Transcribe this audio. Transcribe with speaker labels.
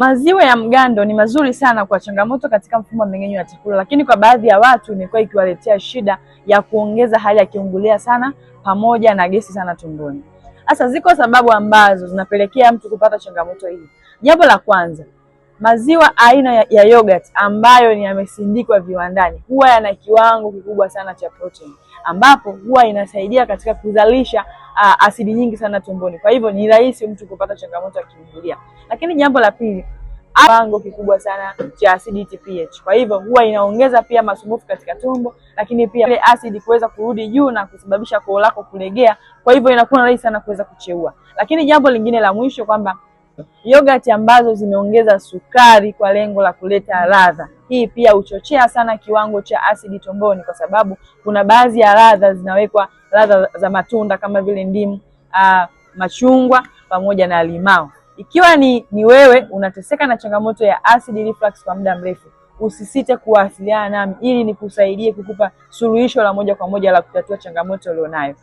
Speaker 1: Maziwa ya mgando ni mazuri sana kwa changamoto katika mfumo wa mmeng'enyo wa chakula, lakini kwa baadhi ya watu imekuwa ikiwaletea shida ya kuongeza hali ya kiungulia sana pamoja na gesi sana tumboni. Sasa ziko sababu ambazo zinapelekea mtu kupata changamoto hii. Jambo la kwanza, maziwa aina ya yogurt ambayo ni yamesindikwa viwandani huwa yana kiwango kikubwa sana cha protein, ambapo huwa inasaidia katika kuzalisha asidi nyingi sana tumboni. Kwa hivyo ni rahisi mtu kupata changamoto ya kiungulia. Lakini jambo la pili, kiwango kikubwa sana cha acidity pH. Kwa hivyo huwa inaongeza pia masumbufu katika tumbo, lakini pia ile asidi kuweza kurudi juu na kusababisha koo lako kulegea. Kwa hivyo inakuwa rahisi sana kuweza kucheua. Lakini jambo lingine la mwisho kwamba yogurt ambazo zimeongeza sukari kwa lengo la kuleta ladha, hii pia huchochea sana kiwango cha asidi tumboni, kwa sababu kuna baadhi ya ladha zinawekwa ladha za matunda kama vile ndimu, machungwa pamoja na limao. Ikiwa ni wewe unateseka na changamoto ya acid reflux kwa muda mrefu, usisite kuwasiliana nami ili nikusaidie kukupa suluhisho la moja kwa moja la kutatua changamoto ulionayo.